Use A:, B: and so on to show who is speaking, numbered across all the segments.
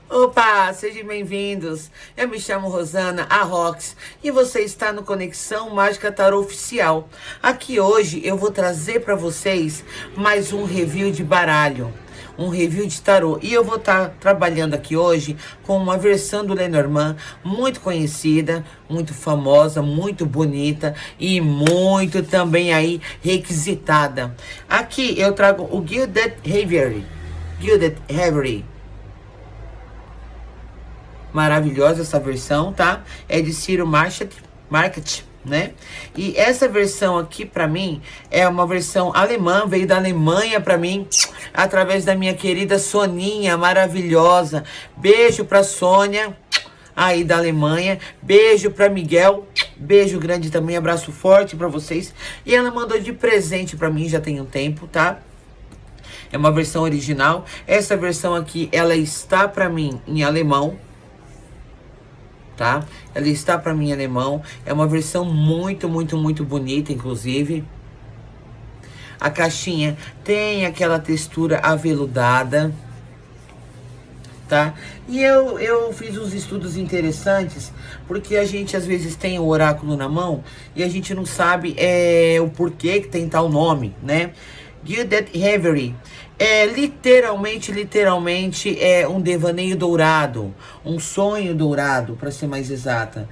A: Opa, sejam bem-vindos. Eu me chamo Rosana, a Rox, e você está no Conexão Mágica Tarô Oficial. Aqui hoje eu vou trazer para vocês mais um review de baralho, um review de tarô. E eu vou estar trabalhando aqui hoje com uma versão do Lenormand muito conhecida, muito famosa, muito bonita e muito também aí requisitada. Aqui eu trago o Gilded Reverie. Gilded Reverie. Maravilhosa essa versão, tá? É de Ciro Market, né? E essa versão aqui, pra mim, é uma versão alemã, veio da Alemanha pra mim, através da minha querida Soninha, maravilhosa. Beijo pra Sônia, aí da Alemanha. Beijo pra Miguel, beijo grande também, abraço forte pra vocês. E ela mandou de presente pra mim, já tem um tempo, tá? É uma versão original. Essa versão aqui, ela está pra mim em alemão, tá? Ela está para mim em alemão. É uma versão muito bonita, inclusive. A caixinha tem aquela textura aveludada, tá? E eu fiz uns estudos interessantes, porque a gente às vezes tem o oráculo na mão e a gente não sabe o porquê que tem tal nome, né? Gilded Reverie é literalmente é um devaneio dourado, um sonho dourado, para ser mais exata.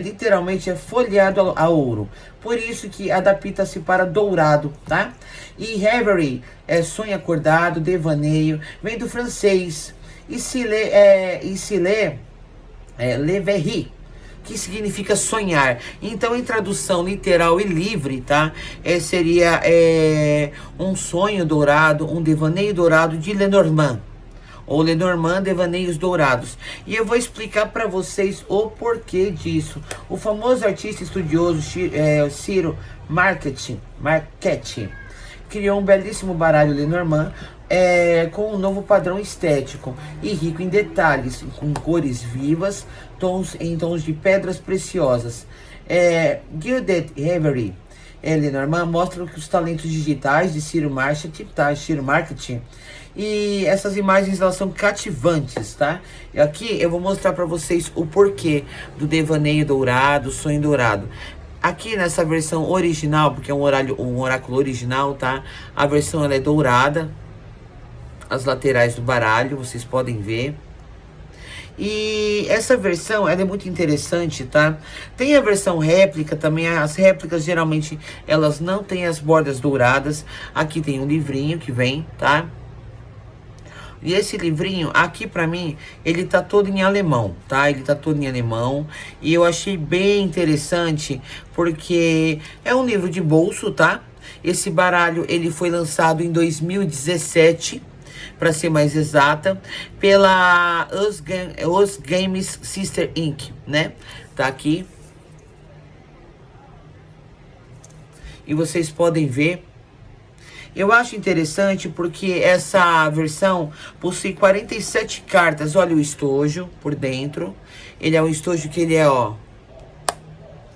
A: Literalmente é folheado a ouro. Por isso que adapta-se para dourado, tá? E Reverie é sonho acordado, devaneio, vem do francês e se lê Leverie, que significa sonhar. Então, em tradução literal e livre, tá? Seria um sonho dourado, um devaneio dourado de Lenormand. Ou Lenormand, devaneios dourados. E eu vou explicar para vocês o porquê disso. O famoso artista estudioso Ciro Market criou um belíssimo baralho Lenormand com um novo padrão estético e rico em detalhes, com cores vivas, em tons de pedras preciosas. Gilded Reverie Lenormand mostra que os talentos digitais de Ciro Market, tá? Ciro Market. E essas imagens, elas são cativantes, tá? E aqui eu vou mostrar para vocês o porquê do devaneio dourado, sonho dourado. Aqui nessa versão original, porque é um oráculo original, tá? A versão ela é dourada, as laterais do baralho, vocês podem ver. E essa versão, ela é muito interessante, tá? Tem a versão réplica também. As réplicas, geralmente, elas não têm as bordas douradas. Aqui tem um livrinho que vem, tá? E esse livrinho, aqui pra mim, ele tá todo em alemão, tá? Ele tá todo em alemão. E eu achei bem interessante, porque é um livro de bolso, tá? Esse baralho, ele foi lançado em 2017, para ser mais exata, pela Us Games Sister Inc., né? Tá aqui. E vocês podem ver. Eu acho interessante porque essa versão possui 47 cartas. Olha o estojo por dentro. Ele é um estojo que ele ó.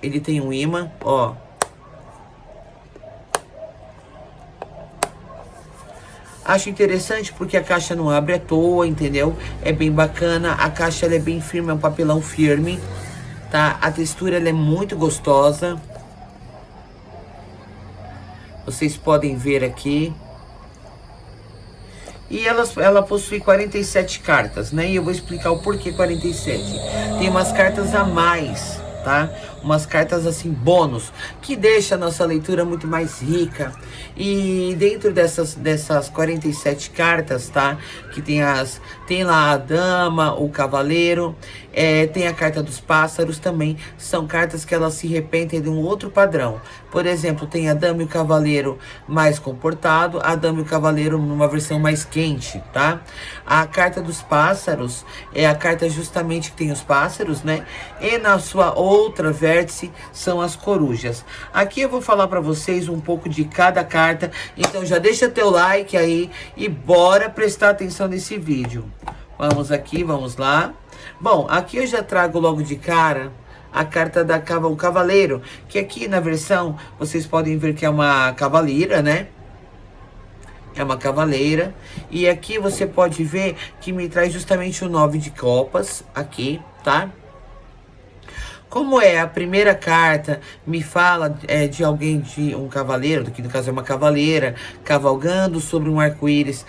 A: Ele tem um imã, ó. Acho interessante porque a caixa não abre à toa, entendeu? É bem bacana. A caixa ela é bem firme, é um papelão firme, tá? A textura ela é muito gostosa. Vocês podem ver aqui. E ela possui 47 cartas, né? E eu vou explicar o porquê 47. Tem umas cartas a mais, tá? Umas cartas assim, bônus, que deixa a nossa leitura muito mais rica. E dentro dessas 47 cartas, tá? Que tem lá a dama, o cavaleiro, tem a carta dos pássaros também. São cartas que elas se repetem de um outro padrão. Por exemplo, tem a dama e o cavaleiro mais comportado, a dama e o cavaleiro numa versão mais quente, tá? A carta dos pássaros é a carta justamente que tem os pássaros, né? E na sua outra vértice são as corujas. Aqui eu vou falar para vocês um pouco de cada carta, então já deixa teu like aí e bora prestar atenção nesse vídeo. Vamos aqui, vamos lá. Bom, aqui eu já trago logo de cara a carta o cavaleiro, que aqui na versão vocês podem ver que é uma cavaleira, né? É uma cavaleira. E aqui você pode ver que me traz justamente o 9 de copas aqui, tá? Como é a primeira carta, me fala de alguém, de um cavaleiro, que no caso é uma cavaleira, cavalgando sobre um arco-íris.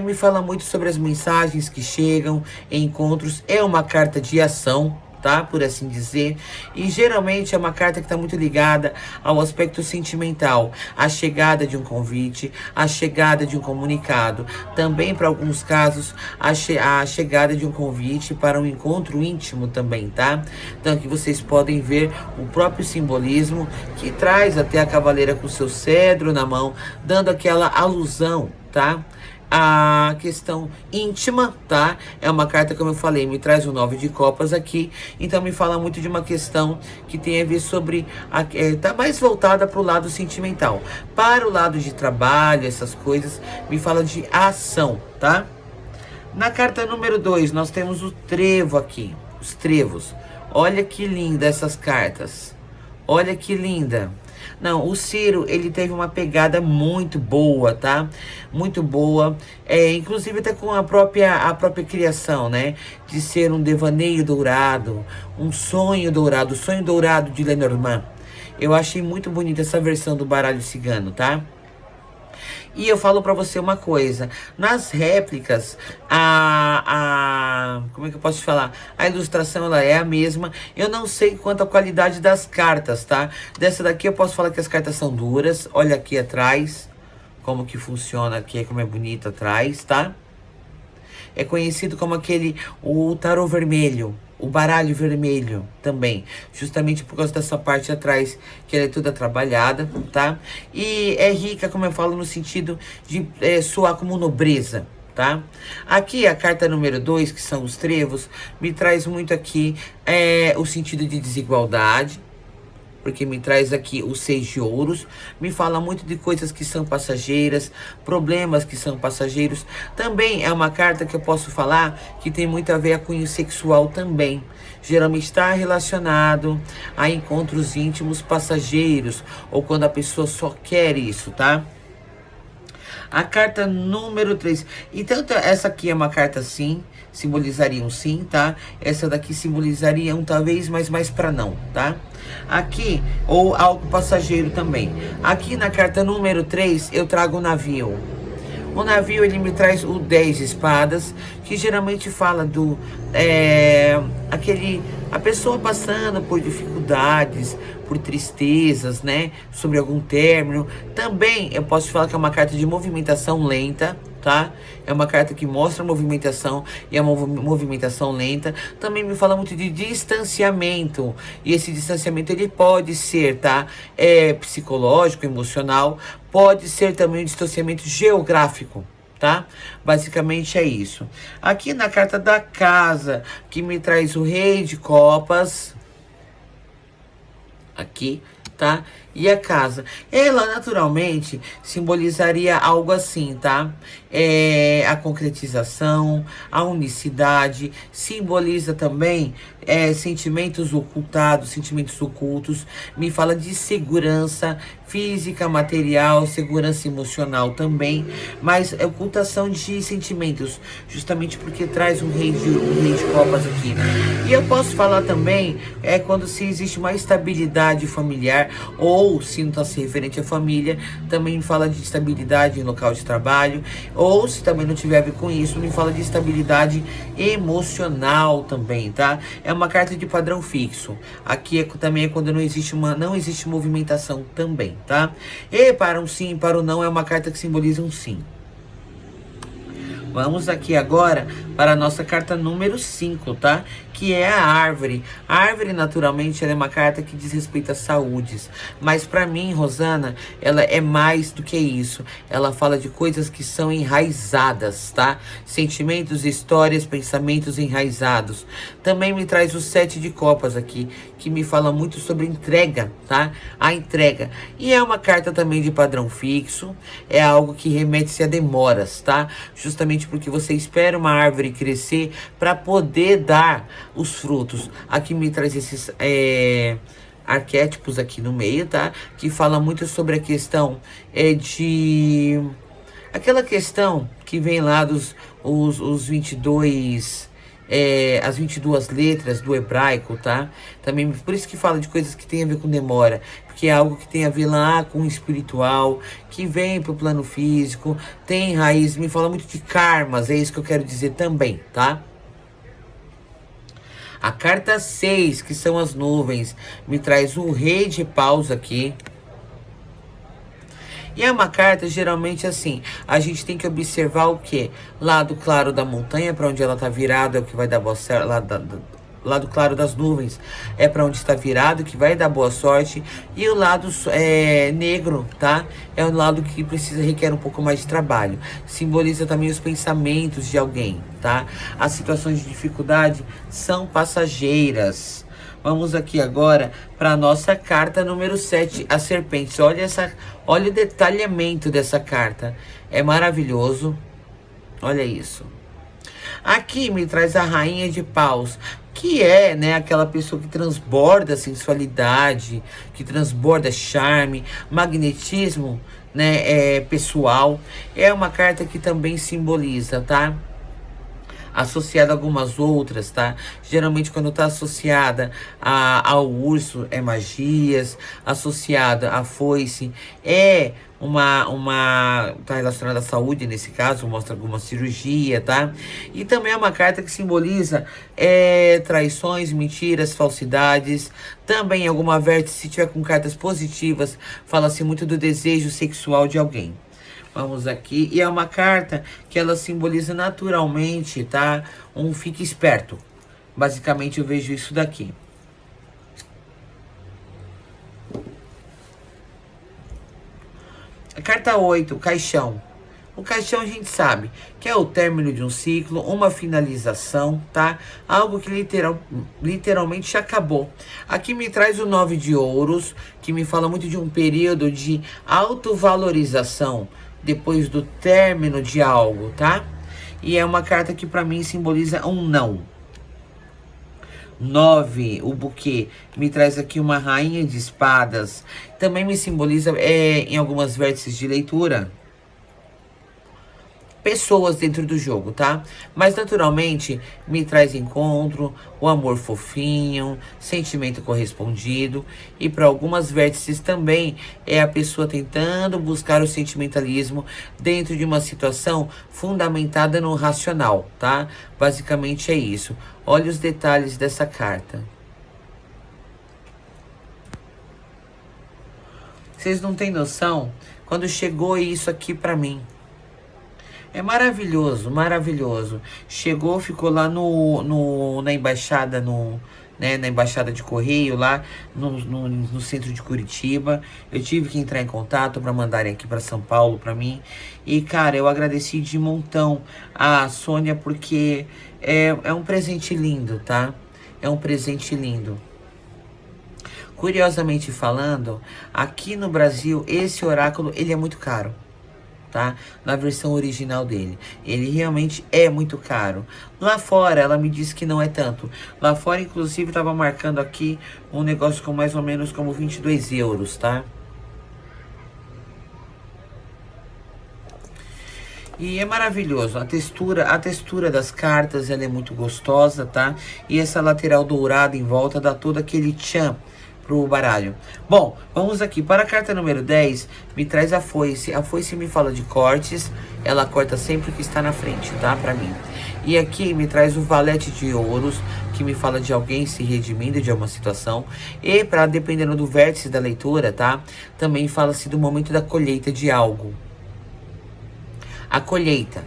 A: Me fala muito sobre as mensagens que chegam, encontros. É uma carta de ação, tá? Por assim dizer. E geralmente é uma carta que está muito ligada ao aspecto sentimental. A chegada de um convite, a chegada de um comunicado. Também, para alguns casos, a chegada de um convite para um encontro íntimo também, tá? Então aqui vocês podem ver o próprio simbolismo que traz até a cavaleira com seu cedro na mão, dando aquela alusão, tá? A questão íntima, tá? É uma carta, como eu falei, me traz o 9 de copas aqui. Então me fala muito de uma questão que tem a ver sobre... tá mais voltada para o lado sentimental. Para o lado de trabalho, essas coisas, me fala de ação, tá? Na carta número 2, nós temos o trevo aqui. Os trevos. Olha que linda essas cartas. Olha que linda. Não, o Ciro, ele teve uma pegada muito boa, tá? Muito boa. Inclusive até com a própria criação, né? De ser um devaneio dourado, um sonho dourado, o sonho dourado de Lenormand. Eu achei muito bonita essa versão do baralho cigano, tá? E eu falo pra você uma coisa, nas réplicas, como é que eu posso te falar? A ilustração, ela é a mesma. Eu não sei quanto a qualidade das cartas, tá? Dessa daqui eu posso falar que as cartas são duras. Olha aqui atrás, como que funciona aqui, como é bonito atrás, tá? É conhecido como o tarô vermelho. O baralho vermelho também, justamente por causa dessa parte atrás, que ela é toda trabalhada, tá? E é rica, como eu falo, no sentido de soar como nobreza, tá? Aqui a carta número 2, que são os trevos, me traz muito aqui o sentido de desigualdade, porque me traz aqui o 6 de ouros, me fala muito de coisas que são passageiras, problemas que são passageiros. Também é uma carta que eu posso falar que tem muito a ver com cunho sexual também. Geralmente está relacionado a encontros íntimos passageiros, ou quando a pessoa só quer isso, tá? A carta número 3. Então, essa aqui é uma carta sim, simbolizaria um sim, tá? Essa daqui simbolizaria um talvez, mas mais para não, tá? Aqui, ou algo passageiro também. Aqui na carta número 3, eu trago o navio. O navio, ele me traz o 10 de espadas, que geralmente fala do... a pessoa passando por dificuldades, por tristezas, né? Sobre algum término. Também eu posso falar que é uma carta de movimentação lenta, tá? É uma carta que mostra a movimentação e a movimentação lenta. Também me fala muito de distanciamento. E esse distanciamento, ele pode ser, tá? Psicológico, emocional. Pode ser também um distanciamento geográfico, tá? Basicamente é isso. Aqui na carta da casa, que me traz o rei de copas. Aqui, tá? E a casa, ela naturalmente simbolizaria algo assim, tá? A concretização, a unicidade, simboliza também sentimentos ocultados, sentimentos ocultos, me fala de segurança física, material, segurança emocional também, mas ocultação de sentimentos, justamente porque traz um rei de copas aqui. E eu posso falar também, quando se existe uma estabilidade familiar, ou se não está se referente à família, também me fala de estabilidade em local de trabalho, ou se também não tiver a ver com isso, me fala de estabilidade emocional também, tá? É uma carta de padrão fixo. Aqui também é quando não existe movimentação também, tá? E para um sim, para o não, é uma carta que simboliza um sim. Vamos aqui agora para a nossa carta número 5, tá? Que é a árvore. A árvore, naturalmente, ela é uma carta que diz respeito à saúdes. Mas para mim, Rosana, ela é mais do que isso. Ela fala de coisas que são enraizadas, tá? Sentimentos, histórias, pensamentos enraizados. Também me traz o 7 de copas aqui, que me fala muito sobre entrega, tá? A entrega. E é uma carta também de padrão fixo. É algo que remete-se a demoras, tá? Justamente porque você espera uma árvore crescer para poder dar os frutos. Aqui me traz esses arquétipos aqui no meio, tá? Que fala muito sobre a questão de Aquela questão que vem lá dos os 22, as 22 letras do hebraico, tá? Também, por isso que fala de coisas que tem a ver com demora, porque é algo que tem a ver lá com o espiritual, que vem pro plano físico, tem raiz, me fala muito de karmas, é isso que eu quero dizer também, tá? A carta 6, que são as nuvens, me traz o rei de paus aqui. E é uma carta geralmente assim, a gente tem que observar o quê? Lado claro da montanha, para onde ela tá virada, é o que vai dar boa sorte. Lado claro das nuvens é para onde está virado, que vai dar boa sorte. E o lado negro, tá? É um lado que requer um pouco mais de trabalho. Simboliza também os pensamentos de alguém, tá? As situações de dificuldade são passageiras. Vamos aqui agora para a nossa carta número 7, a serpente. Olha o detalhamento dessa carta. É maravilhoso. Olha isso. Aqui me traz a rainha de paus, que é, né, aquela pessoa que transborda sensualidade, que transborda charme, magnetismo, né, pessoal. É uma carta que também simboliza, tá? Associada a algumas outras, tá? Geralmente quando tá associada ao urso é magias, associada à foice é tá relacionada à saúde nesse caso, mostra alguma cirurgia, tá? E também é uma carta que simboliza traições, mentiras, falsidades. Também alguma vértice, se tiver com cartas positivas, fala-se muito do desejo sexual de alguém. Vamos aqui, e é uma carta que ela simboliza naturalmente, tá? Fique esperto. Basicamente eu vejo isso daqui. A carta 8, o caixão. O caixão a gente sabe que é o término de um ciclo, uma finalização, tá? Algo que literalmente já acabou. Aqui me traz o 9 de ouros, que me fala muito de um período de autovalorização depois do término de algo, tá? E é uma carta que pra mim simboliza um não. 9, o buquê, me traz aqui uma rainha de espadas. Também me simboliza, em algumas vértices de leitura, pessoas dentro do jogo, tá? Mas naturalmente me traz encontro, o amor fofinho, sentimento correspondido. E para algumas vértices também é a pessoa tentando buscar o sentimentalismo dentro de uma situação fundamentada no racional, tá? Basicamente é isso. Olha os detalhes dessa carta. Vocês não têm noção quando chegou isso aqui pra mim. É maravilhoso, maravilhoso. Chegou, ficou lá na embaixada, na embaixada de correio, lá no centro de Curitiba. Eu tive que entrar em contato para mandarem aqui para São Paulo para mim. E, cara, eu agradeci de montão a Sônia, porque é um presente lindo, tá? É um presente lindo. Curiosamente falando, aqui no Brasil, esse oráculo, ele é muito caro. Tá? Na versão original dele. Ele realmente é muito caro. Lá fora, ela me disse que não é tanto. Lá fora, inclusive, tava marcando aqui um negócio com mais ou menos como 22 euros, tá? E é maravilhoso. A textura das cartas, ela é muito gostosa, tá? E essa lateral dourada em volta dá todo aquele tchan pro baralho. Bom, vamos aqui para a carta número 10, me traz a foice. A foice me fala de cortes, ela corta sempre o que está na frente, tá? Pra mim. E aqui me traz o valete de ouros, que me fala de alguém se redimindo de alguma situação. E dependendo do vértice da leitura, tá? Também fala-se do momento da colheita de algo. A colheita,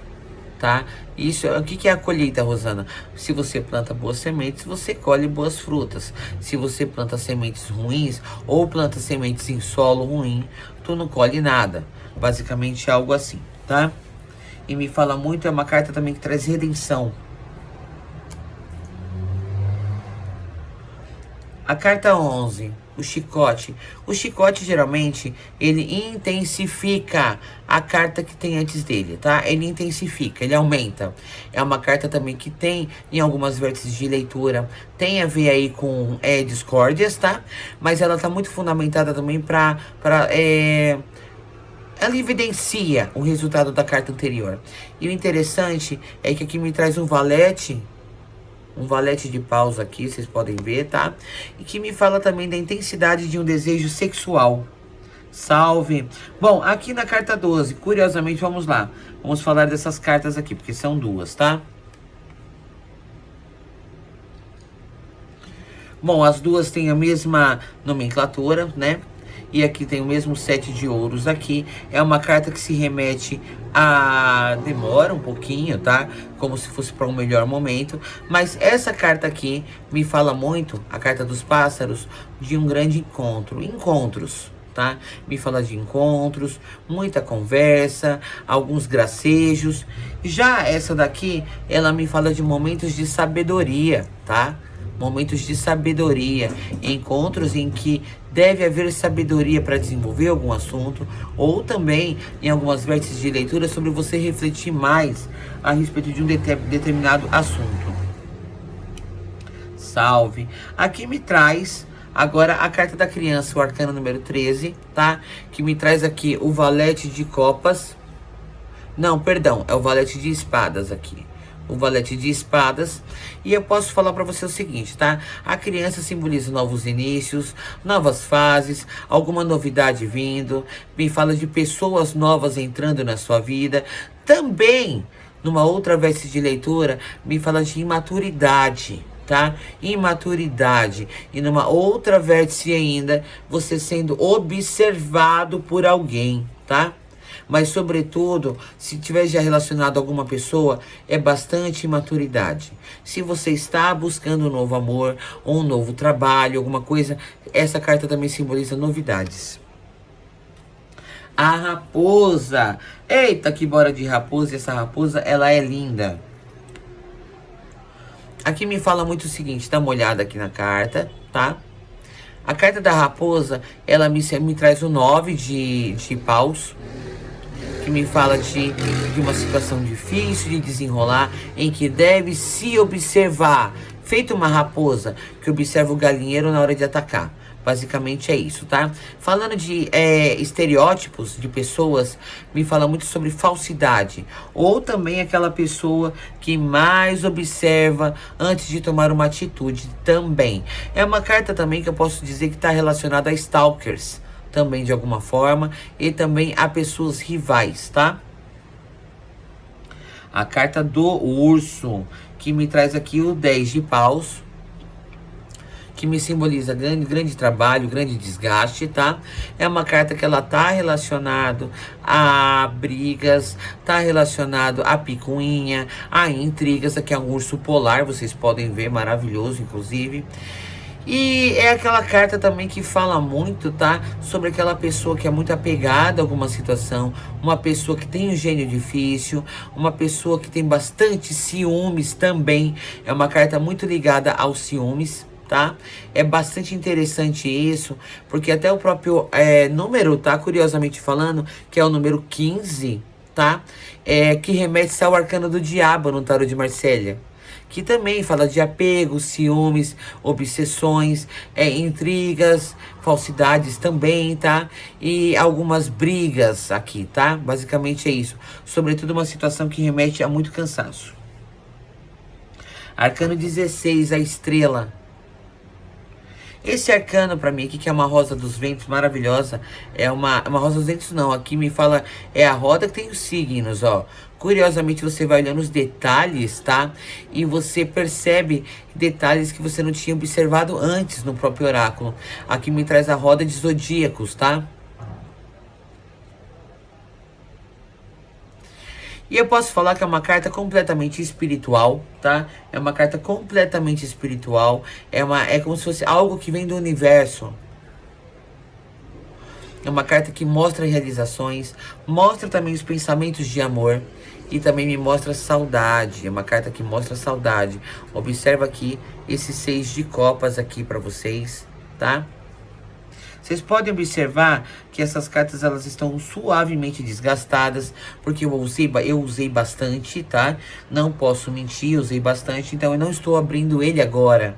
A: tá? Isso, o que é a colheita, Rosana? Se você planta boas sementes, você colhe boas frutas. Se você planta sementes ruins ou planta sementes em solo ruim, tu não colhe nada. Basicamente é algo assim, tá? E me fala muito, é uma carta também que traz redenção. A carta 11, o chicote. O chicote, geralmente, ele intensifica a carta que tem antes dele, tá? Ele intensifica, ele aumenta. É uma carta também que tem, em algumas vértices de leitura, tem a ver aí com discórdias, tá? Mas ela tá muito fundamentada também pra ela evidencia o resultado da carta anterior. E o interessante é que aqui me traz um valete de paus aqui, vocês podem ver, tá? E que me fala também da intensidade de um desejo sexual. Salve! Bom, aqui na carta 12, curiosamente, vamos lá. Vamos falar dessas cartas aqui, porque são duas, tá? Bom, as duas têm a mesma nomenclatura, né? E aqui tem o mesmo 7 de ouros aqui. É uma carta que se remete a... demora um pouquinho, tá? Como se fosse para um melhor momento. Mas essa carta aqui me fala muito, a carta dos pássaros, de um grande encontro. Encontros, tá? Me fala de encontros, muita conversa, alguns gracejos. Já essa daqui, ela me fala de momentos de sabedoria, tá? Momentos de sabedoria, encontros em que deve haver sabedoria para desenvolver algum assunto, ou também em algumas vértices de leitura sobre você refletir mais a respeito de um determinado assunto. Salve! Aqui me traz agora a carta da criança, o arcano número 13, tá? Que me traz aqui o valete de copas. Não, perdão, é o valete de espadas aqui. O valete de espadas. E eu posso falar para você o seguinte, tá? A criança simboliza novos inícios, novas fases, alguma novidade vindo. Me fala de pessoas novas entrando na sua vida. Também, numa outra veste de leitura, me fala de imaturidade, tá? Imaturidade. E numa outra vértice ainda, você sendo observado por alguém, tá? Mas, sobretudo, se tiver já relacionado a alguma pessoa, é bastante imaturidade. Se você está buscando um novo amor, ou um novo trabalho, alguma coisa, essa carta também simboliza novidades. A raposa. Eita, que bora de raposa. E essa raposa, ela é linda. Aqui me fala muito o seguinte, dá uma olhada aqui na carta, tá? A carta da raposa, ela me traz o 9 de paus, que me fala de uma situação difícil de desenrolar, em que deve se observar, feito uma raposa que observa o galinheiro na hora de atacar. Basicamente é isso, tá? Falando de estereótipos de pessoas, me fala muito sobre falsidade. Ou também aquela pessoa que mais observa antes de tomar uma atitude também. É uma carta também que eu posso dizer que está relacionada a stalkers, também de alguma forma, e também a pessoas rivais, tá? A carta do urso, que me traz aqui o 10 de paus, que me simboliza grande trabalho, grande desgaste, tá? É uma carta que ela tá relacionado a brigas, tá relacionado a picuinha, a intrigas. Aqui é um urso polar, vocês podem ver, maravilhoso, inclusive. E é aquela carta também que fala muito, tá? Sobre aquela pessoa que é muito apegada a alguma situação, uma pessoa que tem um gênio difícil, uma pessoa que tem bastante ciúmes também. É uma carta muito ligada aos ciúmes, tá? É bastante interessante isso, porque até o próprio número, tá? Curiosamente falando, que é o número 15, tá? Que remete ao arcano do diabo no tarô de Marsella, que também fala de apego, ciúmes, obsessões, intrigas, falsidades também, tá? E algumas brigas aqui, tá? Basicamente é isso. Sobretudo uma situação que remete a muito cansaço. Arcano 16, a estrela. Esse arcano pra mim aqui, que é uma rosa dos ventos maravilhosa, é uma rosa dos ventos não, aqui me fala, é a roda que tem os signos, ó. Curiosamente você vai olhando os detalhes, tá? E você percebe detalhes que você não tinha observado antes no próprio oráculo. Aqui me traz a roda de zodíacos, tá? E eu posso falar que é uma carta completamente espiritual, tá? É uma carta completamente espiritual. É como se fosse algo que vem do universo. É uma carta que mostra realizações, mostra também os pensamentos de amor e também me mostra saudade. É uma carta que mostra saudade. Observa aqui esses 6 de copas aqui para vocês, tá? Vocês podem observar que essas cartas elas estão suavemente desgastadas, porque eu usei bastante, tá? Não posso mentir, usei bastante, então eu não estou abrindo ele agora.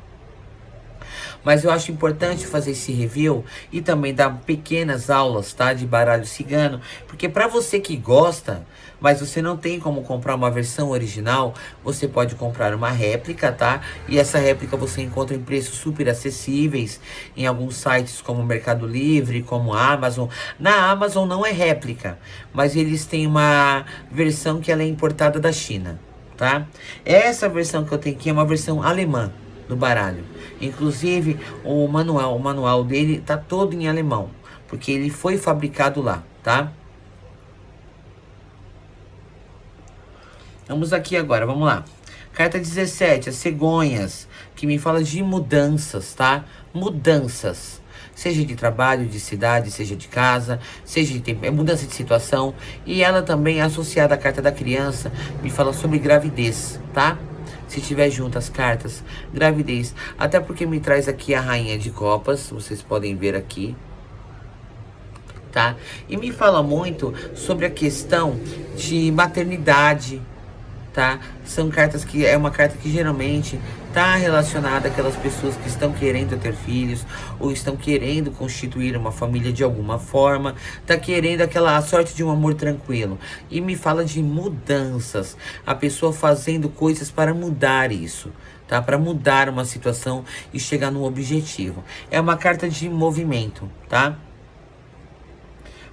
A: Mas eu acho importante fazer esse review e também dar pequenas aulas, tá? De baralho cigano. Porque para você que gosta, mas você não tem como comprar uma versão original, você pode comprar uma réplica, tá? E essa réplica você encontra em preços super acessíveis em alguns sites como Mercado Livre, como Amazon. Na Amazon não é réplica, mas eles têm uma versão que ela é importada da China, tá? Essa versão que eu tenho aqui é uma versão alemã do baralho. Inclusive, o manual dele tá todo em alemão, porque ele foi fabricado lá, tá? Vamos aqui agora, vamos lá. Carta 17, as cegonhas, que me fala de mudanças, tá? Mudanças. Seja de trabalho, de cidade, seja de casa, seja de tempo, é mudança de situação. E ela também é associada à carta da criança, me fala sobre gravidez, tá? Se tiver junto as cartas, gravidez. Até porque me traz aqui a rainha de copas, vocês podem ver aqui, tá? E me fala muito sobre a questão de maternidade, tá? São cartas que é uma carta que geralmente tá relacionada àquelas pessoas que estão querendo ter filhos ou estão querendo constituir uma família de alguma forma, tá querendo aquela sorte de um amor tranquilo. E me fala de mudanças, a pessoa fazendo coisas para mudar isso, tá? Para mudar uma situação e chegar num objetivo. É uma carta de movimento, tá?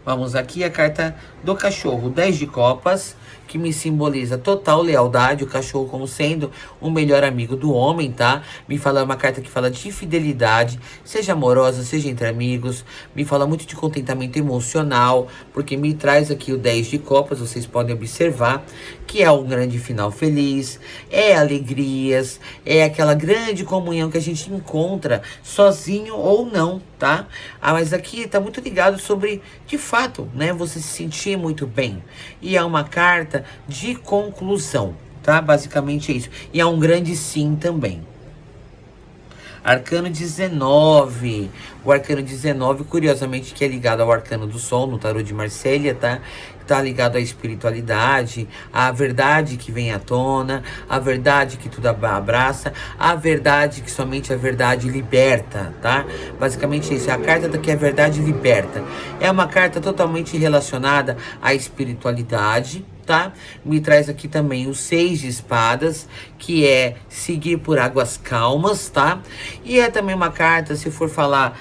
A: Vamos aqui a carta do cachorro, 10 de copas, que me simboliza total lealdade, o cachorro como sendo o melhor amigo do homem, tá? Me fala uma carta que fala de fidelidade, seja amorosa, seja entre amigos. Me fala muito de contentamento emocional, porque me traz aqui o 10 de copas, vocês podem observar, que é um grande final feliz, é alegrias, é aquela grande comunhão que a gente encontra sozinho ou não, tá? Mas aqui tá muito ligado sobre, de fato, né, você se sentir muito bem. E é uma carta de conclusão, tá? Basicamente é isso. E é um grande sim também. Arcano 19. O arcano 19, curiosamente, que é ligado ao arcano do sol, no tarô de Marsella, tá? Tá ligado à espiritualidade, à verdade que vem à tona, à verdade que tudo abraça, à verdade que somente a verdade liberta, tá? Basicamente isso, é a carta que a verdade liberta. É uma carta totalmente relacionada à espiritualidade, tá? Me traz aqui também o 6 de espadas, que é seguir por águas calmas, tá? E é também uma carta, se for falar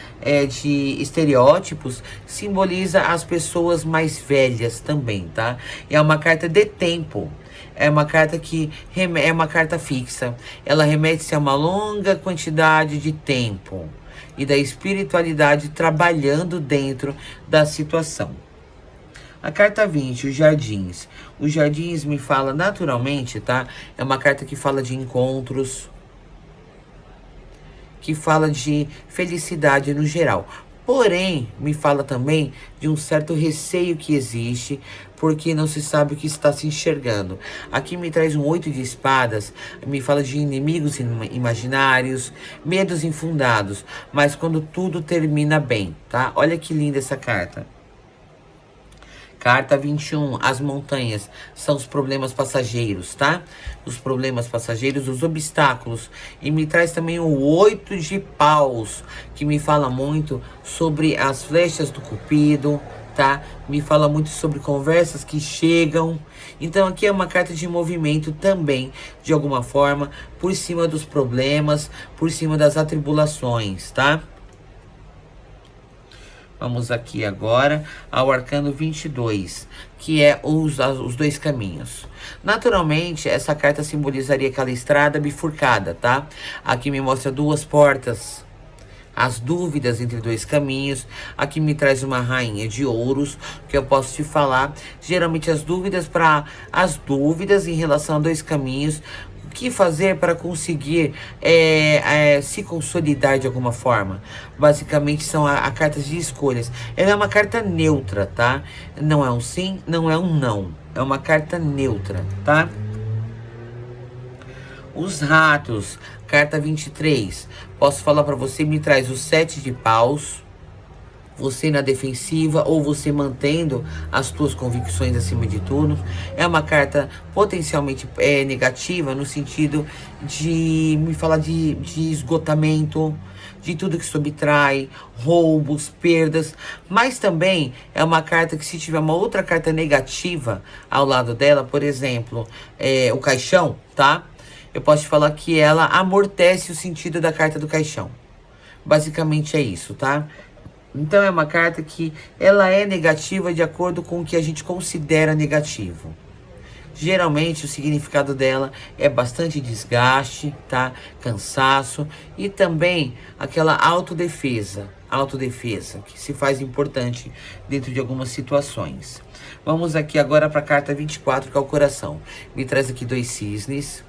A: de estereótipos, simboliza as pessoas mais velhas também, tá? É uma carta de tempo. É uma carta que é uma carta fixa. Ela remete-se a uma longa quantidade de tempo e da espiritualidade trabalhando dentro da situação. A carta 20, os jardins. Os jardins me fala naturalmente, tá? É uma carta que fala de encontros, que fala de felicidade no geral. Porém, me fala também de um certo receio que existe, porque não se sabe o que está se enxergando. Aqui me traz um 8 de espadas, me fala de inimigos imaginários, medos infundados, mas quando tudo termina bem, tá? Olha que linda essa carta. Carta 21, as montanhas são os problemas passageiros, tá? Os problemas passageiros, os obstáculos. E me traz também o 8 de paus, que me fala muito sobre as flechas do cupido, tá? Me fala muito sobre conversas que chegam. Então aqui é uma carta de movimento também, de alguma forma, por cima dos problemas, por cima das atribulações, tá? Vamos aqui agora ao arcano 22, que é os dois caminhos. Naturalmente, essa carta simbolizaria aquela estrada bifurcada, tá? Aqui me mostra duas portas, as dúvidas entre dois caminhos. Aqui me traz uma rainha de ouros, que eu posso te falar. Geralmente as dúvidas em relação a dois caminhos. O que fazer para conseguir se consolidar de alguma forma? Basicamente são a cartas de escolhas. Ela é uma carta neutra, tá? Não é um sim, não é um não. É uma carta neutra, tá? Os ratos, carta 23. Posso falar para você, me traz o 7 de paus, você na defensiva ou você mantendo as tuas convicções acima de tudo. É uma carta potencialmente negativa no sentido de me falar de esgotamento, de tudo que subtrai, roubos, perdas, mas também é uma carta que, se tiver uma outra carta negativa ao lado dela, por exemplo, o caixão, tá? Eu posso te falar que ela amortece o sentido da carta do caixão. Basicamente é isso, tá? Então é uma carta que ela é negativa de acordo com o que a gente considera negativo. Geralmente o significado dela é bastante desgaste, tá? Cansaço e também aquela autodefesa que se faz importante dentro de algumas situações. Vamos aqui agora para a carta 24, que é o coração. Me traz aqui 2 cisnes.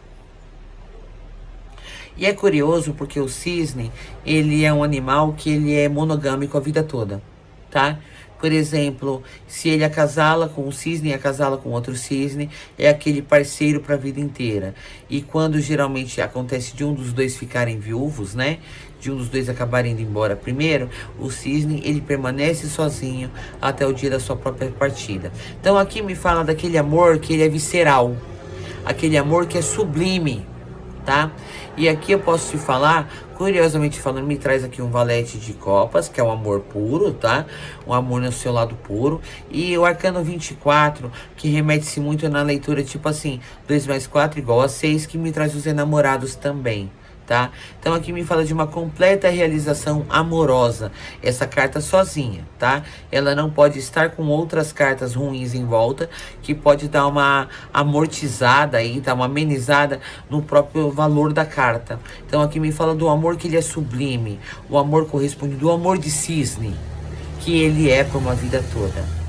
A: E é curioso porque o cisne, ele é um animal que ele é monogâmico a vida toda, tá? Por exemplo, se ele acasala com um cisne e acasala com outro cisne, é aquele parceiro para a vida inteira. E quando geralmente acontece de um dos dois ficarem viúvos, né? De um dos dois acabarem indo embora primeiro, o cisne, ele permanece sozinho até o dia da sua própria partida. Então aqui me fala daquele amor que ele é visceral, aquele amor que é sublime, tá? E aqui eu posso te falar, curiosamente falando, me traz aqui um valete de copas, que é um amor puro, tá? Um amor no seu lado puro. E o arcano 24, que remete-se muito na leitura, tipo assim, 2 mais 4 igual a 6, que me traz os enamorados também, tá? Então aqui me fala de uma completa realização amorosa, essa carta sozinha, tá? Ela não pode estar com outras cartas ruins em volta, que pode dar uma amortizada aí, dar uma amenizada no próprio valor da carta. Então aqui me fala do amor que ele é sublime, o amor corresponde do amor de cisne, que ele é por uma vida toda.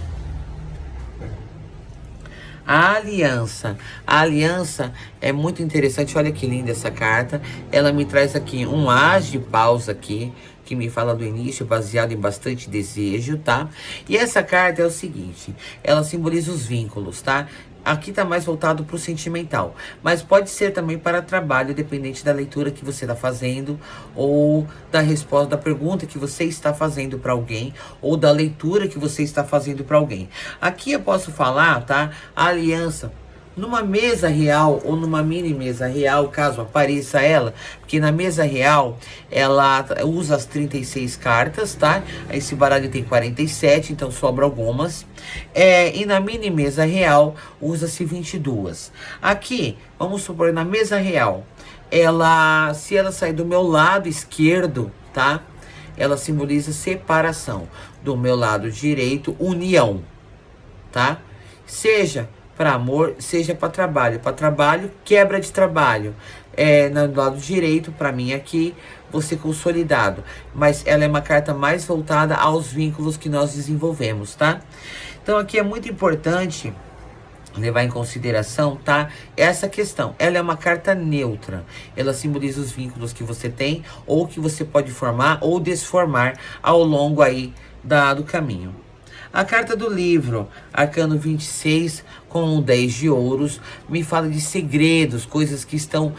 A: A aliança. A aliança é muito interessante. Olha que linda essa carta. Ela me traz aqui um as de paus aqui, que me fala do início, baseado em bastante desejo, tá? E essa carta é o seguinte, ela simboliza os vínculos, tá? Aqui tá mais voltado para o sentimental, mas pode ser também para trabalho, dependente da leitura que você está fazendo, ou da resposta da pergunta que você está fazendo para alguém, ou da leitura que você está fazendo para alguém. Aqui eu posso falar, tá? A aliança numa mesa real ou numa mini mesa real, caso apareça ela, porque na mesa real ela usa as 36 cartas, tá? Esse baralho tem 47, então sobra algumas. E na mini mesa real usa-se 22. Aqui, vamos supor, na mesa real, se ela sair do meu lado esquerdo, tá? Ela simboliza separação. Do meu lado direito, união, tá? Seja para amor, seja para trabalho. Para trabalho, quebra de trabalho. No lado direito, para mim aqui, você consolidado. Mas ela é uma carta mais voltada aos vínculos que nós desenvolvemos, tá? Então aqui é muito importante levar em consideração, tá? Essa questão. Ela é uma carta neutra. Ela simboliza os vínculos que você tem, ou que você pode formar ou desformar ao longo aí do caminho. A carta do livro, arcano 26, com o 10 de ouros, me fala de segredos, coisas que estão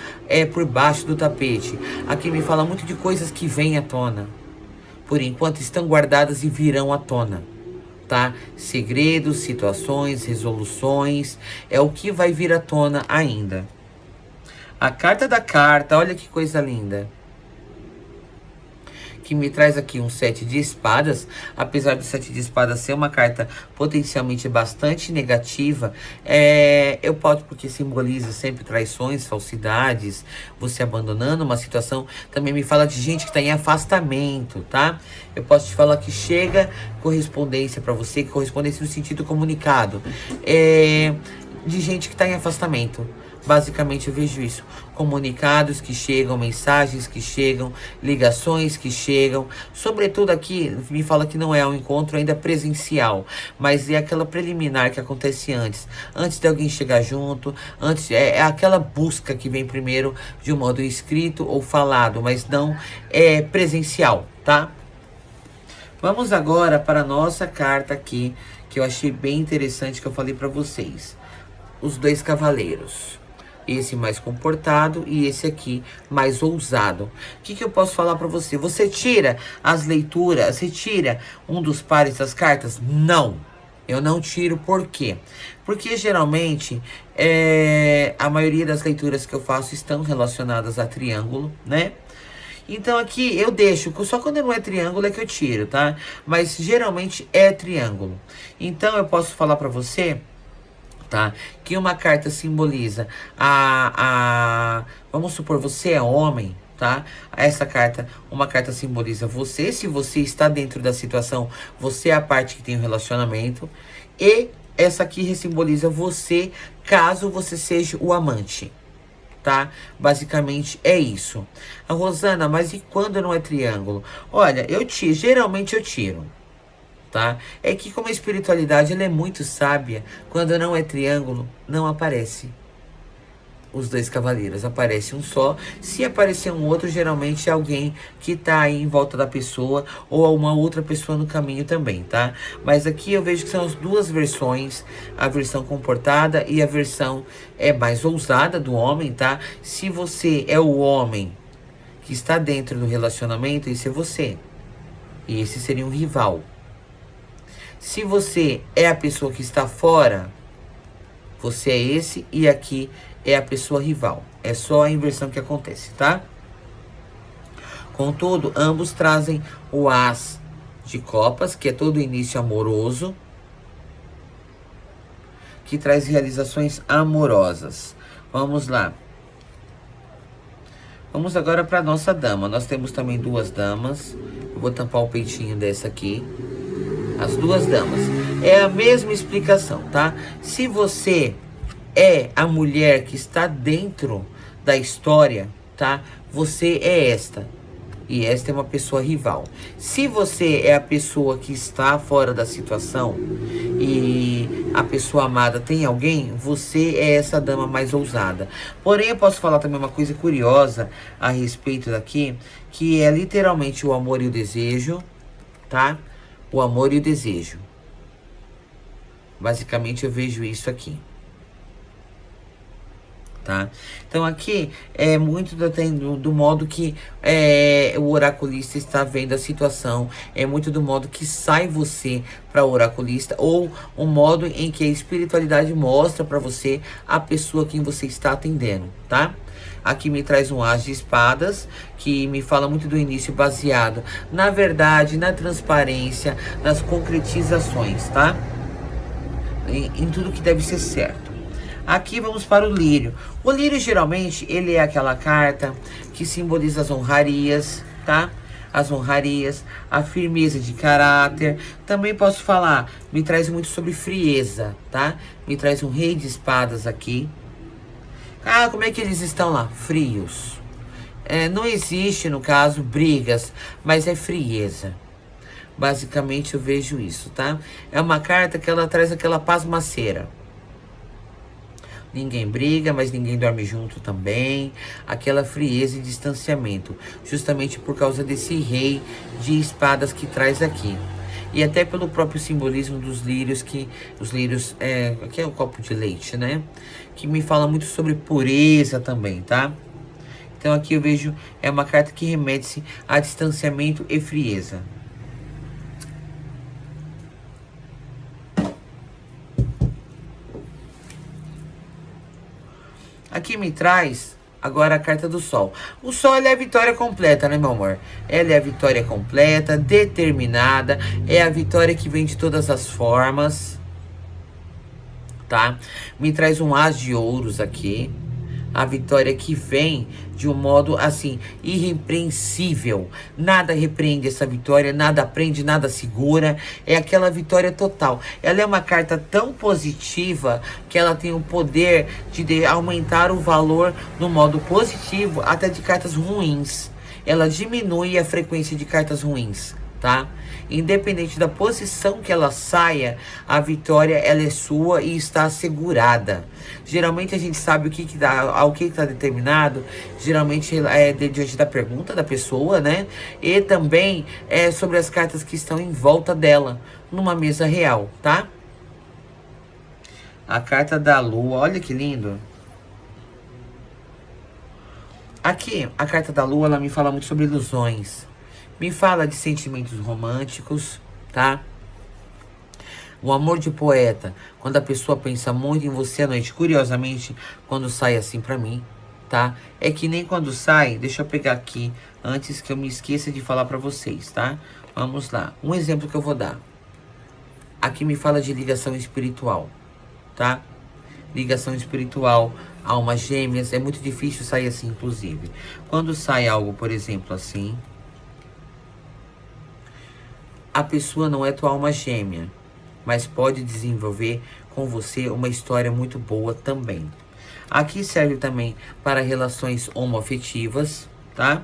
A: por baixo do tapete. Aqui me fala muito de coisas que vêm à tona. Por enquanto estão guardadas e virão à tona, tá? Segredos, situações, resoluções, é o que vai vir à tona ainda. A carta da carta, olha que coisa linda, que me traz aqui um 7 de espadas. Apesar do 7 de espadas ser uma carta potencialmente bastante negativa, eu posso, porque simboliza sempre traições, falsidades, você abandonando uma situação. Também me fala de gente que está em afastamento, tá? Eu posso te falar que chega correspondência para você, correspondência no sentido comunicado, de gente que está em afastamento. Basicamente eu vejo isso, comunicados que chegam, mensagens que chegam, ligações que chegam. Sobretudo aqui me fala que não é um encontro ainda presencial, mas é aquela preliminar que acontece antes de alguém chegar junto, é aquela busca que vem primeiro de um modo escrito ou falado, mas não é presencial, tá? Vamos agora para a nossa carta aqui, que eu achei bem interessante, que eu falei para vocês. Os 2 cavaleiros. esse mais comportado e esse aqui mais ousado. O que que eu posso falar para você? Você tira as leituras, você tira um dos pares das cartas? Não. Eu não tiro, por quê? Porque geralmente a maioria das leituras que eu faço estão relacionadas a triângulo, né? Então aqui eu deixo, só quando não é triângulo é que eu tiro, tá? Mas geralmente é triângulo. Então eu posso falar pra você, tá? Que uma carta simboliza vamos supor, você é homem, tá? Essa carta, uma carta simboliza você, se você está dentro da situação, você é a parte que tem o relacionamento. E essa aqui simboliza você, caso você seja o amante. Tá? Basicamente é isso. A Rosana, mas e quando não é triângulo? Olha, geralmente eu tiro, tá? É que como a espiritualidade ela é muito sábia, quando não é triângulo, não aparece os dois cavaleiros, aparece um só. Se aparecer um outro, geralmente é alguém que tá aí em volta da pessoa ou uma outra pessoa no caminho também, tá? Mas aqui eu vejo que são as duas versões, a versão comportada e a versão mais ousada do homem, tá? Se você é o homem que está dentro do relacionamento, esse é você. E esse seria um rival. Se você é a pessoa que está fora, você é esse e aqui é a pessoa rival. É só a inversão que acontece, tá? Contudo, ambos trazem o As de Copas, que é todo início amoroso, que traz realizações amorosas. Vamos lá. Vamos agora para nossa dama. Nós temos também duas damas. Eu vou tampar o peitinho dessa aqui. As duas damas. É a mesma explicação, tá? Se você é a mulher que está dentro da história, tá? Você é esta. E esta é uma pessoa rival. Se você é a pessoa que está fora da situação e a pessoa amada tem alguém, você é essa dama mais ousada. Porém, eu posso falar também uma coisa curiosa a respeito daqui, que é literalmente o amor e o desejo, tá? O amor e o desejo. Basicamente, eu vejo isso aqui. Tá? Então aqui é muito do modo que o oraculista está vendo a situação, é muito do modo que sai você para o oraculista, ou o modo em que a espiritualidade mostra para você a pessoa a quem você está atendendo, tá? Aqui me traz um As de Espadas, que me fala muito do início baseado na verdade, na transparência, nas concretizações, tá? Em tudo que deve ser certo. Aqui vamos para o lírio. O lírio geralmente ele é aquela carta que simboliza as honrarias, tá? As honrarias, a firmeza de caráter. Também posso falar, me traz muito sobre frieza, tá? Me traz um Rei de Espadas aqui. Ah, como é que eles estão lá? Frios. Não existe, no caso, brigas, mas é frieza. Basicamente eu vejo isso, tá? É uma carta que ela traz aquela pasmaceira. Ninguém briga, mas ninguém dorme junto também. Aquela frieza e distanciamento. Justamente por causa desse Rei de Espadas que traz aqui. E até pelo próprio simbolismo dos lírios, que os lírios, aqui é o copo de leite, né? Que me fala muito sobre pureza também, tá? Então aqui eu vejo, é uma carta que remete-se a distanciamento e frieza. Aqui me traz agora a carta do Sol. O Sol é a vitória completa, né, meu amor? Ela é a vitória completa, determinada. É a vitória que vem de todas as formas, tá? Me traz um As de Ouros aqui. A vitória que vem de um modo, assim, irrepreensível. Nada repreende essa vitória, nada prende, nada segura. É aquela vitória total. Ela é uma carta tão positiva que ela tem o poder de aumentar o valor no modo positivo até de cartas ruins. Ela diminui a frequência de cartas ruins, tá? Independente da posição que ela saia, a vitória ela é sua e está assegurada. Geralmente a gente sabe o que está determinado, geralmente é diante da pergunta da pessoa, né? E também é sobre as cartas que estão em volta dela, numa mesa real, tá? A carta da Lua, olha que lindo. Aqui, a carta da lua, ela me fala muito sobre ilusões. Me fala de sentimentos românticos, tá? O amor de poeta, quando a pessoa pensa muito em você à noite, curiosamente, quando sai assim pra mim, tá? É que nem quando sai, deixa eu pegar aqui, antes que eu me esqueça de falar pra vocês, tá? Vamos lá, um exemplo que eu vou dar. Aqui me fala de ligação espiritual, tá? Ligação espiritual, almas gêmeas, é muito difícil sair assim, inclusive. Quando sai algo, por exemplo, assim, a pessoa não é tua alma gêmea, mas pode desenvolver com você uma história muito boa também. Aqui serve também para relações homoafetivas, tá?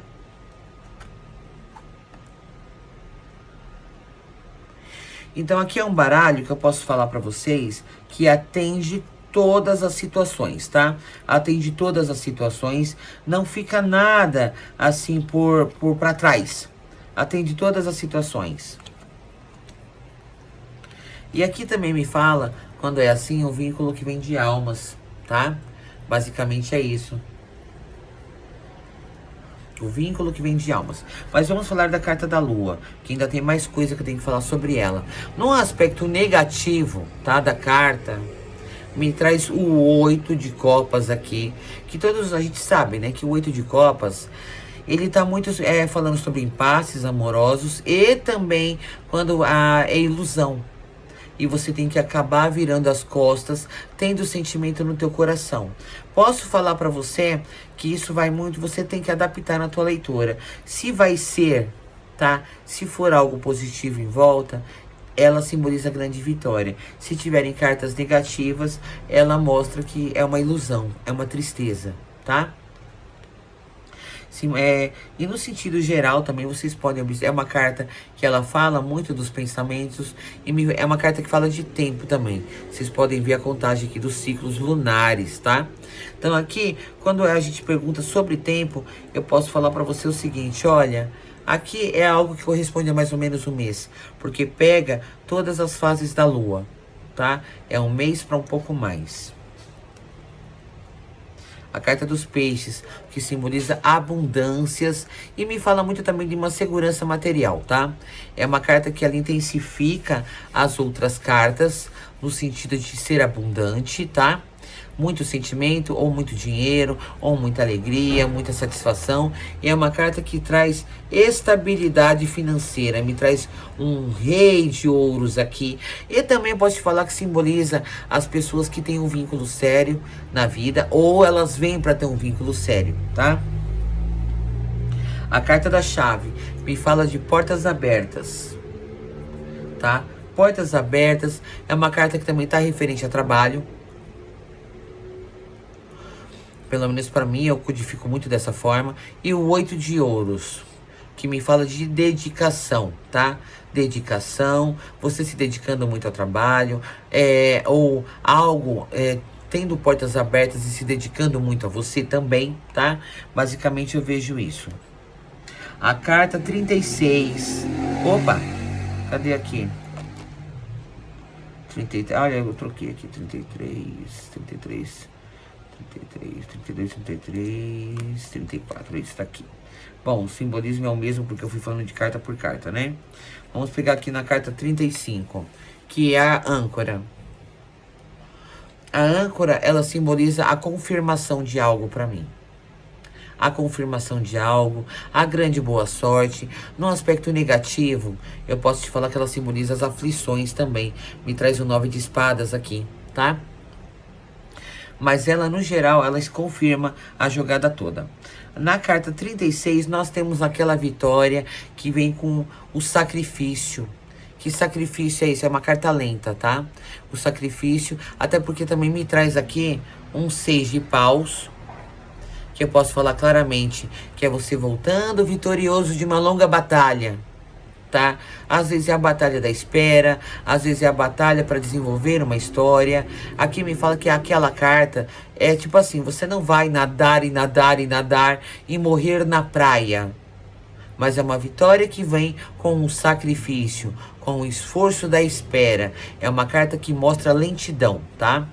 A: Então aqui é um baralho que eu posso falar para vocês que atende todas as situações, tá? Atende todas as situações, não fica nada assim por para trás. Atende todas as situações. E aqui também me fala, quando é assim, o vínculo que vem de almas, tá? Basicamente é isso. O vínculo que vem de almas. Mas vamos falar da carta da lua, que ainda tem mais coisa que eu tenho que falar sobre ela. No aspecto negativo, tá, da carta, me traz o 8 de copas aqui, que todos a gente sabe, né, que o 8 de copas, ele tá muito falando sobre impasses amorosos e também quando é ilusão. E você tem que acabar virando as costas, tendo sentimento no teu coração. Posso falar para você que isso vai muito, você tem que adaptar na tua leitura. Se vai ser, tá? Se for algo positivo em volta, ela simboliza a grande vitória. Se tiverem cartas negativas, ela mostra que é uma ilusão, é uma tristeza, tá? Sim, e no sentido geral também vocês podem observar, é uma carta que ela fala muito dos pensamentos e é uma carta que fala de tempo também. Vocês podem ver a contagem aqui dos ciclos lunares, tá? Então aqui, quando a gente pergunta sobre tempo, eu posso falar para você o seguinte, olha, aqui é algo que corresponde a mais ou menos um mês, porque pega todas as fases da lua, tá? É um mês para um pouco mais. A carta dos peixes, que simboliza abundâncias e me fala muito também de uma segurança material, tá? É uma carta que ela intensifica as outras cartas no sentido de ser abundante, tá? Muito sentimento, ou muito dinheiro, ou muita alegria, muita satisfação. E é uma carta que traz estabilidade financeira, me traz um rei de ouros aqui. E também posso te falar que simboliza as pessoas que têm um vínculo sério na vida, ou elas vêm para ter um vínculo sério, tá? A carta da chave me fala de portas abertas, tá? Portas abertas é uma carta que também está referente a trabalho. Pelo menos para mim, eu codifico muito dessa forma. E o 8 de ouros, que me fala de dedicação, tá? Dedicação, você se dedicando muito ao trabalho, ou algo, tendo portas abertas e se dedicando muito a você também, tá? Basicamente eu vejo isso. A carta 36. Opa, cadê aqui? 33, olha, eu troquei aqui, 33. 33, 32, 33, 34, isso tá aqui. Bom, o simbolismo é o mesmo porque eu fui falando de carta por carta, né? Vamos pegar aqui na carta 35, que é a âncora. A âncora, ela simboliza a confirmação de algo pra mim. A confirmação de algo, a grande boa sorte. No aspecto negativo, eu posso te falar que ela simboliza as aflições também. Me traz o 9 de espadas aqui, tá? Mas ela, no geral, ela confirma a jogada toda. Na carta 36, nós temos aquela vitória que vem com o sacrifício. Que sacrifício é isso? É uma carta lenta, tá? O sacrifício, até porque também me traz aqui um 6 de paus, que eu posso falar claramente, que é você voltando vitorioso de uma longa batalha, tá? Às vezes é a batalha da espera, às vezes é a batalha para desenvolver uma história. Aqui me fala que aquela carta é tipo assim, você não vai nadar e nadar e nadar e morrer na praia. Mas é uma vitória que vem com um sacrifício, com o esforço da espera. É uma carta que mostra lentidão, tá?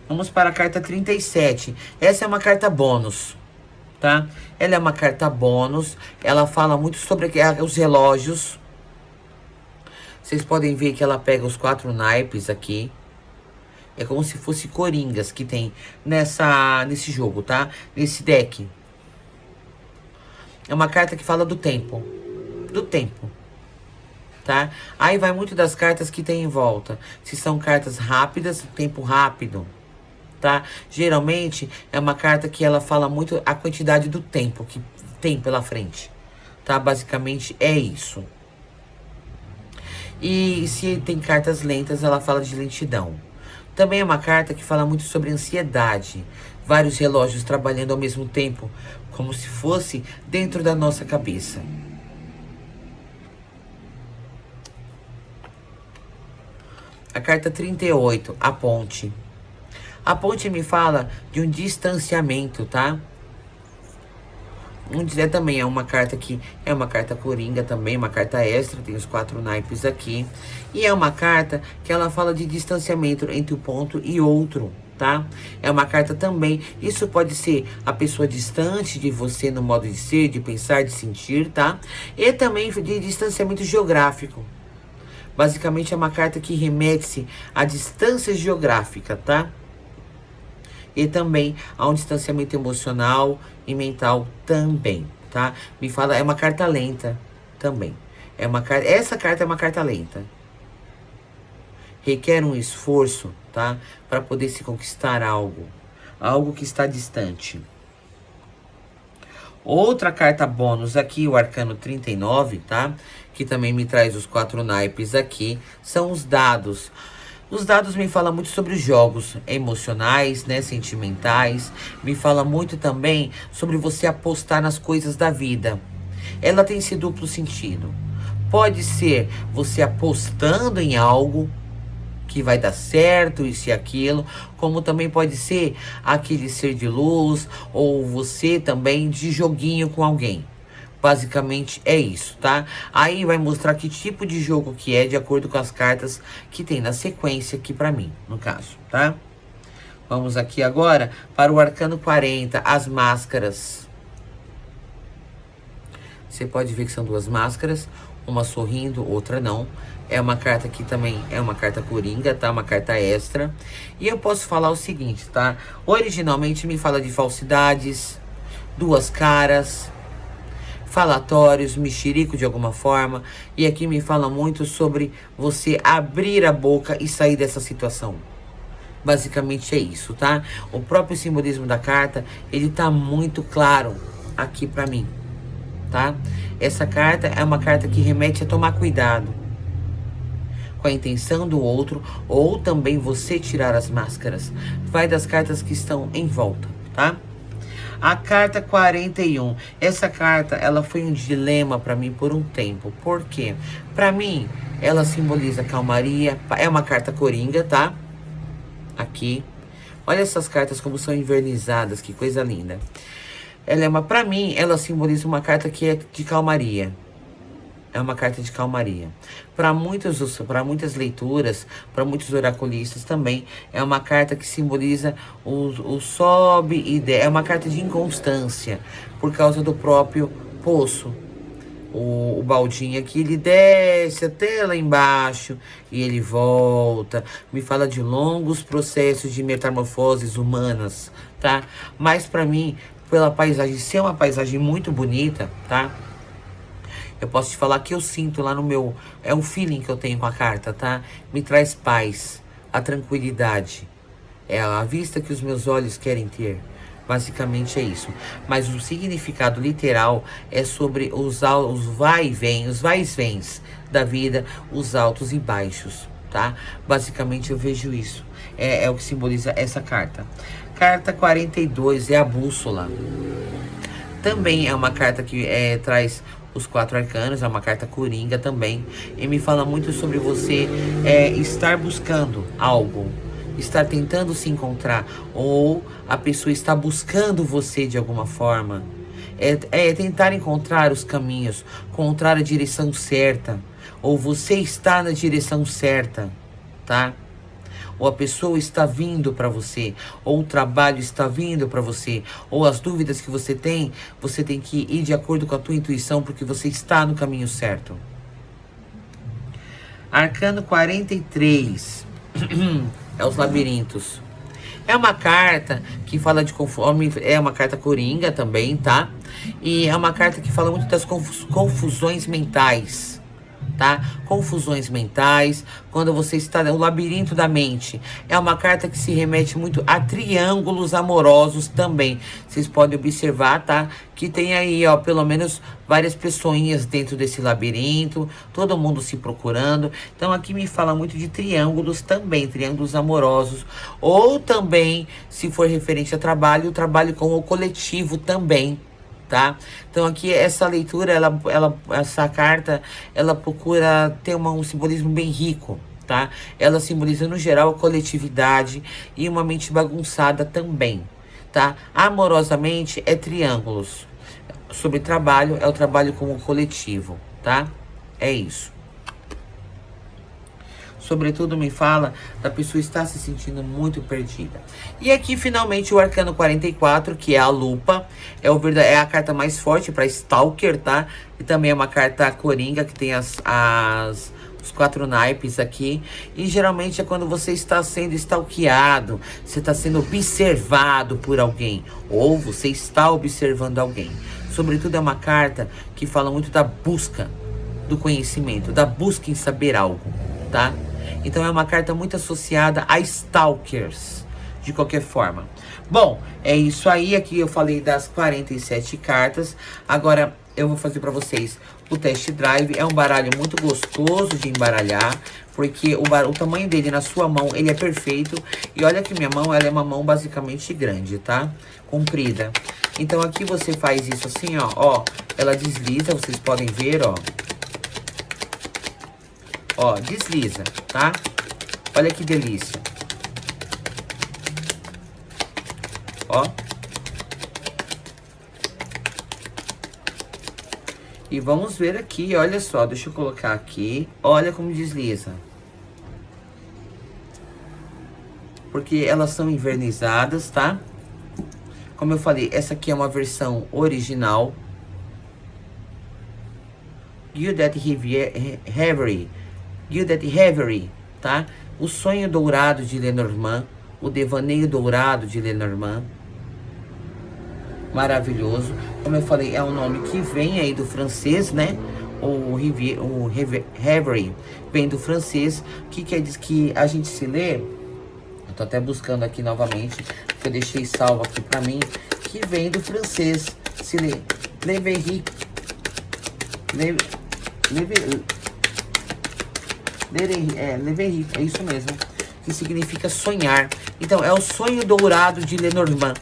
A: Vamos para a carta 37. Essa é uma carta bônus, tá? Ela é uma carta bônus. Ela fala muito sobre os relógios. Vocês podem ver que ela pega os 4 naipes aqui. É como se fosse coringas que tem nesse jogo, tá? Nesse deck. É uma carta que fala do tempo. Do tempo. Tá? Aí vai muito das cartas que tem em volta. Se são cartas rápidas, tempo rápido. Tá? Geralmente é uma carta que ela fala muito a quantidade do tempo que tem pela frente. Tá? Basicamente é isso. E se tem cartas lentas, ela fala de lentidão. Também é uma carta que fala muito sobre ansiedade. Vários relógios trabalhando ao mesmo tempo, como se fosse dentro da nossa cabeça. A carta 38, a ponte. A ponte me fala de um distanciamento, tá? Também é uma carta que é uma carta coringa também, uma carta extra, tem os 4 naipes aqui. E é uma carta que ela fala de distanciamento entre um ponto e outro, tá? É uma carta também, isso pode ser a pessoa distante de você no modo de ser, de pensar, de sentir, tá? E também de distanciamento geográfico. Basicamente é uma carta que remete-se à distância geográfica, tá? E também a um distanciamento emocional e mental também, tá? Me fala, é uma carta lenta também. Essa carta é uma carta lenta. Requer um esforço, tá? Para poder se conquistar algo. Algo que está distante. Outra carta bônus aqui, o Arcano 39, tá? Que também me traz os 4 naipes aqui. São os dados. Os dados me falam muito sobre os jogos emocionais, né, sentimentais. Me fala muito também sobre você apostar nas coisas da vida. Ela tem esse duplo sentido. Pode ser você apostando em algo que vai dar certo, isso e aquilo. Como também pode ser aquele ser de luz ou você também de joguinho com alguém. Basicamente é isso, tá? Aí vai mostrar que tipo de jogo que é de acordo com as cartas que tem na sequência aqui pra mim, no caso, tá? Vamos aqui agora para o Arcano 40, as máscaras. Você pode ver que são 2 máscaras, uma sorrindo, outra não. É uma carta que também é uma carta coringa, tá? Uma carta extra. E eu posso falar o seguinte, tá? Originalmente me fala de falsidades, 2 caras, falatórios, mexerico de alguma forma. E aqui me fala muito sobre você abrir a boca e sair dessa situação. Basicamente é isso, tá? O próprio simbolismo da carta, ele tá muito claro aqui pra mim, tá? Essa carta é uma carta que remete a tomar cuidado com a intenção do outro, ou também você tirar as máscaras. Vai das cartas que estão em volta, tá? A carta 41. Essa carta, ela foi um dilema pra mim por um tempo. Por quê? Pra mim, ela simboliza calmaria. É uma carta coringa, tá? Aqui. Olha essas cartas como são envernizadas. Que coisa linda. Pra mim, ela simboliza uma carta que é de calmaria. É uma carta de calmaria. Para muitas leituras, para muitos oraculistas também, é uma carta que simboliza o sobe e desce. É uma carta de inconstância, por causa do próprio poço. O baldinho aqui, ele desce até lá embaixo e ele volta. Me fala de longos processos de metamorfoses humanas, tá? Mas para mim, pela paisagem ser uma paisagem muito bonita, tá? Eu posso te falar que eu sinto lá no meu... É um feeling que eu tenho com a carta, tá? Me traz paz, a tranquilidade. É a vista que os meus olhos querem ter. Basicamente é isso. Mas o significado literal é sobre os vai-e-vens da vida, os altos e baixos, tá? Basicamente eu vejo isso. É o que simboliza essa carta. Carta 42 é a bússola. Também é uma carta que traz os 4 arcanos, é uma carta coringa também. E me fala muito sobre você estar buscando algo, estar tentando se encontrar, ou a pessoa está buscando você de alguma forma. É tentar encontrar os caminhos, encontrar a direção certa, ou você está na direção certa, tá? ou a pessoa está vindo para você, ou o trabalho está vindo para você, ou as dúvidas que você tem que ir de acordo com a tua intuição, porque você está no caminho certo. Arcano 43 é os labirintos. É uma carta que fala de conforme, é uma carta coringa também, tá? E é uma carta que fala muito das confusões mentais, tá? Confusões mentais, quando você está no labirinto da mente. É uma carta que se remete muito a triângulos amorosos também. Vocês podem observar, tá? Que tem aí, ó, pelo menos várias pessoinhas dentro desse labirinto, todo mundo se procurando. Então aqui me fala muito de triângulos também, triângulos amorosos. Ou também, se for referente a trabalho, o trabalho com o coletivo também. Tá? Então aqui essa leitura, essa carta, ela procura ter um simbolismo bem rico, tá? Ela simboliza no geral a coletividade e uma mente bagunçada também, tá? Amorosamente é triângulos. Sobre trabalho, é o trabalho com o coletivo, tá? É isso. Sobretudo me fala da pessoa estar se sentindo muito perdida. E aqui finalmente o arcano 44, que é a lupa, é a carta mais forte para Stalker, tá? E também é uma carta coringa que tem os 4 naipes aqui. E geralmente é quando você está sendo stalkeado, você está sendo observado por alguém, ou você está observando alguém. Sobretudo é uma carta que fala muito da busca do conhecimento, da busca em saber algo, tá? Então é uma carta muito associada a stalkers, de qualquer forma. Bom, é isso aí. Aqui eu falei das 47 cartas. Agora eu vou fazer para vocês o test drive. É um baralho muito gostoso de embaralhar, porque o tamanho dele na sua mão, ele é perfeito. E olha que minha mão, ela é uma mão basicamente grande, tá? Comprida. Então aqui você faz isso assim, ó. Ela desliza, vocês podem ver, ó. Ó, desliza, tá? Olha que delícia. Ó. E vamos ver aqui, olha só, deixa eu colocar aqui. Olha como desliza. Porque elas são envernizadas, tá? Como eu falei, essa aqui é uma versão original. Gilded Reverie, tá? O Sonho Dourado de Lenormand, o Devaneio Dourado de Lenormand. Maravilhoso. Como eu falei, é um nome que vem aí do francês, né? O Reverie vem do francês, que quer dizer que a gente se lê. Eu tô até buscando aqui novamente, porque eu deixei salvo aqui pra mim, que vem do francês. Se lê Reverie. Reverie, é isso mesmo, que significa sonhar. Então, é o Sonho Dourado de Lenormand.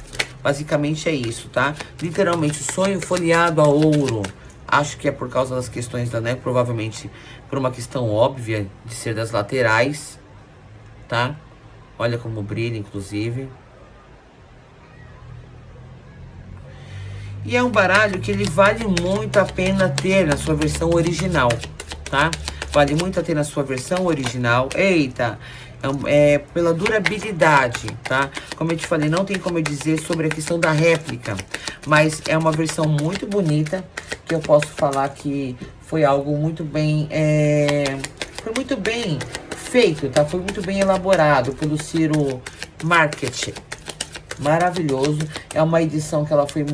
A: Basicamente é isso, tá? Literalmente, o sonho folheado a ouro. Acho que é por causa das questões da, né? Provavelmente por uma questão óbvia de ser das laterais, tá? Olha como brilha, inclusive. E é um baralho que ele vale muito a pena ter na sua versão original, tá? Vale muito a ter na sua versão original. Eita! É pela durabilidade, tá? Como eu te falei, não tem como eu dizer sobre a questão da réplica. Mas é uma versão muito bonita, que eu posso falar que foi algo muito bem... foi muito bem feito, tá? Foi muito bem elaborado pelo Ciro Market. Maravilhoso. É uma edição que ela foi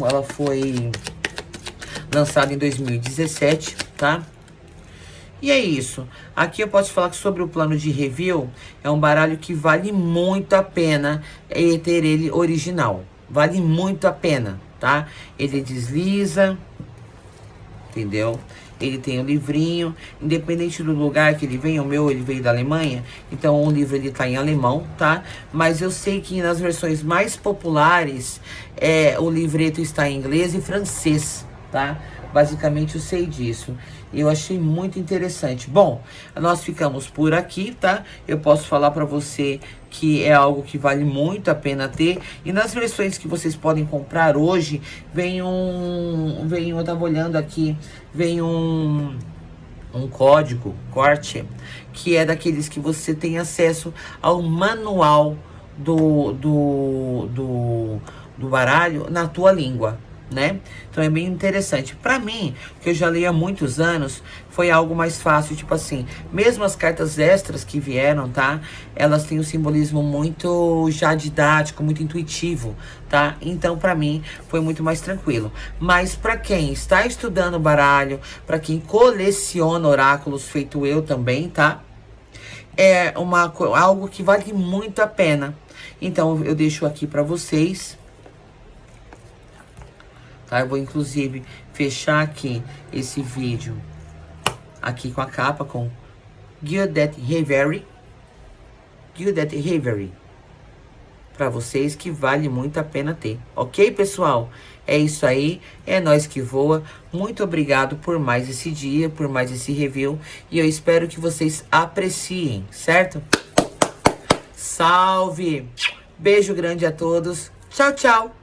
A: lançada em 2017, tá? E é isso. Aqui eu posso falar que sobre o plano de review, é um baralho que vale muito a pena ter ele original. Vale muito a pena, tá? Ele desliza, entendeu? Ele tem um livrinho, independente do lugar que ele vem, o meu ele veio da Alemanha, então o livro ele tá em alemão, tá? Mas eu sei que nas versões mais populares, o livreto está em inglês e francês, tá? Basicamente eu sei disso. Eu achei muito interessante. Bom, nós ficamos por aqui, tá? Eu posso falar pra você que é algo que vale muito a pena ter. E nas versões que vocês podem comprar hoje, eu tava olhando aqui, vem um um código corte, que é daqueles que você tem acesso ao manual do baralho na tua língua, né? Então é bem interessante. Pra mim, que eu já li há muitos anos, foi algo mais fácil, tipo assim, mesmo as cartas extras que vieram, tá? Elas têm um simbolismo muito já didático, muito intuitivo, tá? Então pra mim foi muito mais tranquilo. Mas pra quem está estudando baralho, pra quem coleciona oráculos, feito eu também, tá? É algo que vale muito a pena. Então eu deixo aqui pra vocês. Tá? Eu vou inclusive fechar aqui esse vídeo aqui com a capa com Gilded Reverie. Gilded Reverie. Pra vocês, que vale muito a pena ter. Ok, pessoal? É isso aí. É nós que voa. Muito obrigado por mais esse dia, por mais esse review. E eu espero que vocês apreciem, certo? Salve! Beijo grande a todos. Tchau, tchau!